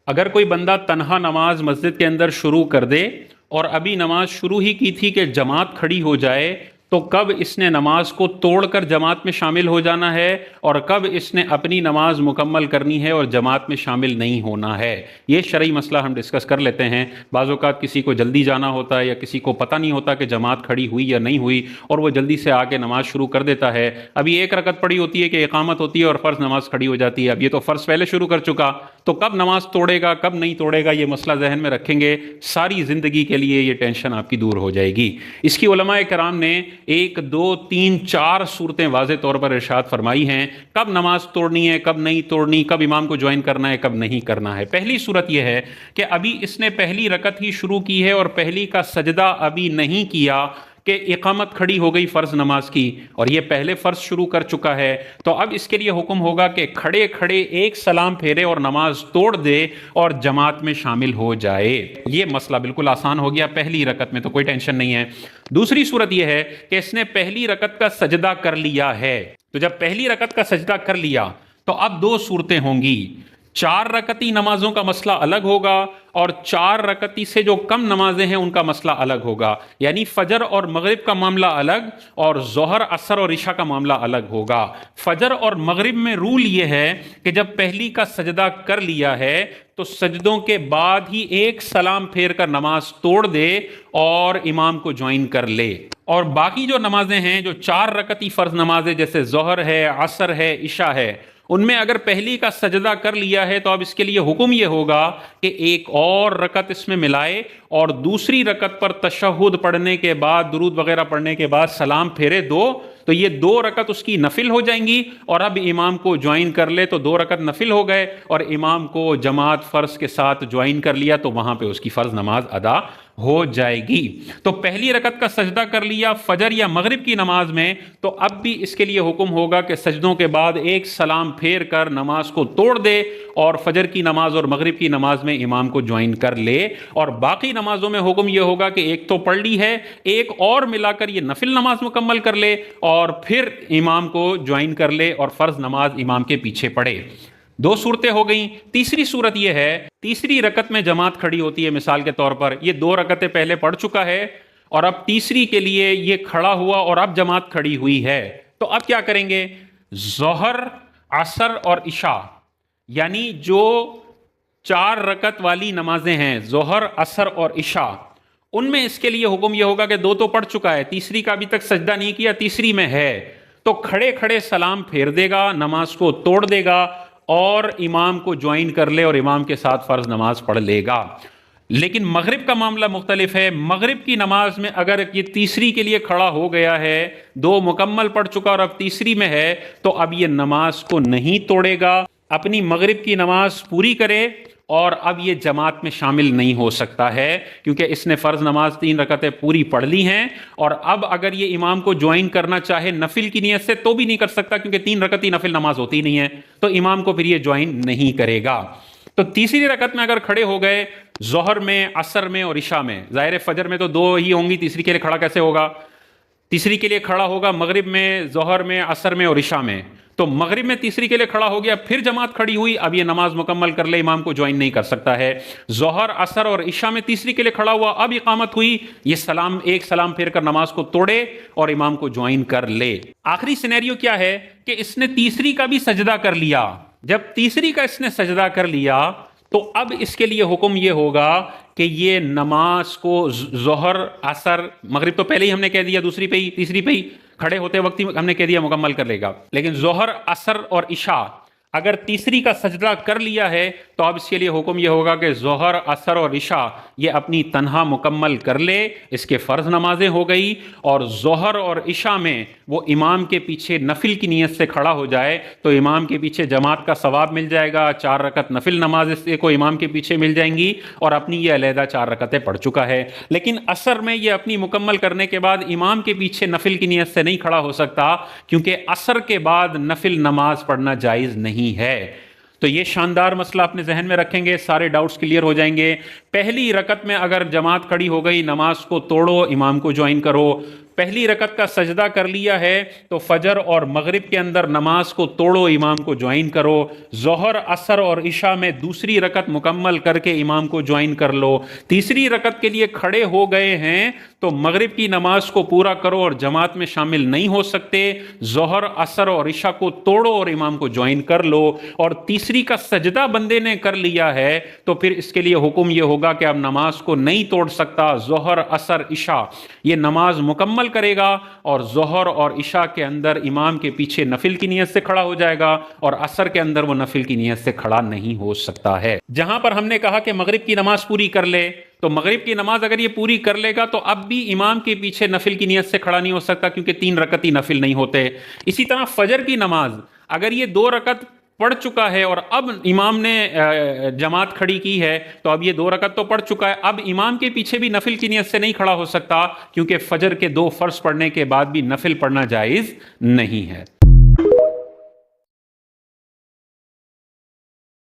اگر کوئی بندہ تنہا نماز مسجد کے اندر شروع کر دے اور ابھی نماز شروع ہی کی تھی کہ جماعت کھڑی ہو جائے، تو کب اس نے نماز کو توڑ کر جماعت میں شامل ہو جانا ہے اور کب اس نے اپنی نماز مکمل کرنی ہے اور جماعت میں شامل نہیں ہونا ہے؟ یہ شرعی مسئلہ ہم ڈسکس کر لیتے ہیں۔ بعض اوقات کسی کو جلدی جانا ہوتا ہے یا کسی کو پتہ نہیں ہوتا کہ جماعت کھڑی ہوئی یا نہیں ہوئی، اور وہ جلدی سے آ کے نماز شروع کر دیتا ہے۔ ابھی ایک رکعت پڑی ہوتی ہے کہ اقامت ہوتی ہے اور فرض نماز کھڑی ہو جاتی ہے، اب یہ تو فرض پہلے شروع کر چکا، تو کب نماز توڑے گا کب نہیں توڑے گا، یہ مسئلہ ذہن میں رکھیں گے، ساری زندگی کے لیے یہ ٹینشن آپ کی دور ہو جائے گی۔ اس کی علماء کرام نے 1 2 3 4 صورتیں واضح طور پر ارشاد فرمائی ہیں کب نماز توڑنی ہے کب نہیں توڑنی، کب امام کو جوائن کرنا ہے کب نہیں کرنا ہے۔ پہلی صورت یہ ہے کہ ابھی اس نے پہلی رکعت ہی شروع کی ہے اور پہلی کا سجدہ ابھی نہیں کیا کہ اقامت کھڑی ہو گئی فرض نماز کی، اور یہ پہلے فرض شروع کر چکا ہے، تو اب اس کے لیے حکم ہوگا کہ کھڑے کھڑے ایک سلام پھیرے اور نماز توڑ دے اور جماعت میں شامل ہو جائے۔ یہ مسئلہ بالکل آسان ہو گیا، پہلی رکعت میں تو کوئی ٹینشن نہیں ہے۔ دوسری صورت یہ ہے کہ اس نے پہلی رکعت کا سجدہ کر لیا ہے، تو جب پہلی رکعت کا سجدہ کر لیا تو اب 2 صورتیں ہوں گی۔ 4 رکعتی نمازوں کا مسئلہ الگ ہوگا اور 4 رکعتی سے جو کم نمازیں ہیں ان کا مسئلہ الگ ہوگا، یعنی فجر اور مغرب کا معاملہ الگ اور ظہر عصر اور عشاء کا معاملہ الگ ہوگا۔ فجر اور مغرب میں رول یہ ہے کہ جب پہلی کا سجدہ کر لیا ہے تو سجدوں کے بعد ہی ایک سلام پھیر کر نماز توڑ دے اور امام کو جوائن کر لے، اور باقی جو نمازیں ہیں جو 4 رکعتی فرض نمازیں جیسے ظہر ہے عصر ہے عشاء ہے، ان میں اگر پہلی کا سجدہ کر لیا ہے تو اب اس کے لیے حکم یہ ہوگا کہ ایک اور رکعت اس میں ملائے اور دوسری رکعت پر تشہد پڑھنے کے بعد درود وغیرہ پڑھنے کے بعد سلام پھیرے 2، تو یہ 2 رکعت اس کی نفل ہو جائیں گی، اور اب امام کو جوائن کر لے تو 2 رکعت نفل ہو گئے، اور امام کو جماعت فرض کے ساتھ جوائن کر لیا تو وہاں پہ اس کی فرض نماز ادا ہو جائے گی۔ تو پہلی رکعت کا سجدہ کر لیا فجر یا مغرب کی نماز میں، تو اب بھی اس کے لیے حکم ہوگا کہ سجدوں کے بعد ایک سلام پھیر کر نماز کو توڑ دے اور فجر کی نماز اور مغرب کی نماز میں امام کو جوائن کر لے، اور باقی نمازوں میں حکم یہ ہوگا کہ ایک تو پڑھ لی ہے، ایک اور ملا کر یہ نفل نماز مکمل کر لے اور پھر امام کو جوائن کر لے اور فرض نماز امام کے پیچھے پڑھے۔ 2 صورتیں ہو گئیں۔ تیسری صورت یہ ہے، تیسری رکعت میں جماعت کھڑی ہوتی ہے، مثال کے طور پر یہ 2 رکعتیں پہلے پڑھ چکا ہے اور اب تیسری کے لیے یہ کھڑا ہوا اور اب جماعت کھڑی ہوئی ہے، تو اب کیا کریں گے؟ ظہر عصر اور عشاء، یعنی جو 4 رکعت والی نمازیں ہیں ظہر عصر اور عشاء، ان میں اس کے لیے حکم یہ ہوگا کہ 2 تو پڑھ چکا ہے، تیسری کا ابھی تک سجدہ نہیں کیا، تیسری میں ہے، تو کھڑے کھڑے سلام پھیر دے گا، نماز کو توڑ دے گا اور امام کو جوائن کر لے اور امام کے ساتھ فرض نماز پڑھ لے گا۔ لیکن مغرب کا معاملہ مختلف ہے۔ مغرب کی نماز میں اگر یہ تیسری کے لیے کھڑا ہو گیا ہے، 2 مکمل پڑھ چکا اور اب تیسری میں ہے، تو اب یہ نماز کو نہیں توڑے گا، اپنی مغرب کی نماز پوری کرے اور اب یہ جماعت میں شامل نہیں ہو سکتا ہے، کیونکہ اس نے فرض نماز 3 رکعتیں پوری پڑھ لی ہیں، اور اب اگر یہ امام کو جوائن کرنا چاہے نفل کی نیت سے تو بھی نہیں کر سکتا، کیونکہ 3 رکعتی نفل نماز ہوتی نہیں ہے، تو امام کو پھر یہ جوائن نہیں کرے گا۔ تو تیسری رکعت میں اگر کھڑے ہو گئے ظہر میں عصر میں اور عشاء میں، ظاہر فجر میں تو 2 ہی ہوں گی، تیسری کے لیے کھڑا کیسے ہوگا؟ تیسری کے لیے کھڑا ہوگا مغرب میں ظہر میں عصر میں اور عشاء میں، تو مغرب میں تیسری کے لیے کھڑا ہو گیا، پھر جماعت کھڑی ہوئی، اب یہ نماز مکمل کر لے، امام کو جوائن نہیں کر سکتا ہے۔ ظہر عصر اور عشاء میں تیسری کے لیے کھڑا ہوا، اب اقامت ہوئی، یہ ایک سلام پھیر کر نماز کو توڑے اور امام کو جوائن کر لے۔ آخری سینیریو کیا ہے کہ اس نے تیسری کا بھی سجدہ کر لیا، جب تیسری کا اس نے سجدہ کر لیا تو اب اس کے لیے حکم یہ ہوگا کہ یہ نماز کو ظہر عصر مغرب تو پہلے ہی ہم نے کہہ دیا، دوسری پہ ہی تیسری پہ ہی کھڑے ہوتے وقت ہی ہم نے کہہ دیا مکمل کر لے گا، لیکن ظہر عصر اور عشاء اگر تیسری کا سجدہ کر لیا ہے تو اب اس کے لیے حکم یہ ہوگا کہ ظہر عصر اور عشاء یہ اپنی تنہا مکمل کر لے، اس کے فرض نمازیں ہو گئی، اور ظہر اور عشاء میں وہ امام کے پیچھے نفل کی نیت سے کھڑا ہو جائے تو امام کے پیچھے جماعت کا ثواب مل جائے گا، 4 رکعت نفل نماز اس کو امام کے پیچھے مل جائیں گی، اور اپنی یہ علیحدہ 4 رکعتیں پڑھ چکا ہے۔ لیکن عصر میں یہ اپنی مکمل کرنے کے بعد امام کے پیچھے نفل کی نیت سے نہیں کھڑا ہو سکتا، کیونکہ عصر کے بعد نفل نماز پڑھنا جائز نہیں ہے۔ تو یہ شاندار مسئلہ اپنے ذہن میں رکھیں گے، سارے ڈاؤٹس کلیئر ہو جائیں گے۔ پہلی رکعت میں اگر جماعت کھڑی ہو گئی، نماز کو توڑو، امام کو جوائن کرو۔ پہلی رکعت کا سجدہ کر لیا ہے تو فجر اور مغرب کے اندر نماز کو توڑو، امام کو جوائن کرو۔ ظہر، عصر اور عشاء میں دوسری رکعت مکمل کر کے امام کو جوائن کر لو۔ تیسری رکعت کے لیے کھڑے ہو گئے ہیں تو مغرب کی نماز کو پورا کرو اور جماعت میں شامل نہیں ہو سکتے، ظہر، عصر اور عشاء کو توڑو اور امام کو جوائن کر لو۔ اور تیسری کا سجدہ بندے نے کر لیا ہے تو پھر اس کے لیے حکم یہ ہوگا کہ اب نماز کو نہیں توڑ سکتا، ظہر، عصر، عشاء یہ نماز مکمل کرے گا، اور ظہر اور عشاء کے اندر امام کے پیچھے نفل کی نیت سے کھڑا ہو جائے گا، اور عصر کے اندر وہ نفل کی نیت سے کھڑا نہیں ہو سکتا ہے۔ جہاں پر ہم نے کہا کہ مغرب کی نماز پوری کر لے، تو مغرب کی نماز اگر یہ پوری کر لے گا تو اب بھی امام کے پیچھے نفل کی نیت سے کھڑا نہیں ہو سکتا، کیونکہ 3 رکعت ہی نفل نہیں ہوتے۔ اسی طرح فجر کی نماز اگر یہ 2 رکعت پڑھ چکا ہے اور اب امام نے جماعت کھڑی کی ہے تو اب یہ 2 رکعت تو پڑھ چکا ہے، اب امام کے پیچھے بھی نفل کی نیت سے نہیں کھڑا ہو سکتا، کیونکہ فجر کے 2 فرض پڑھنے کے بعد بھی نفل پڑھنا جائز نہیں ہے۔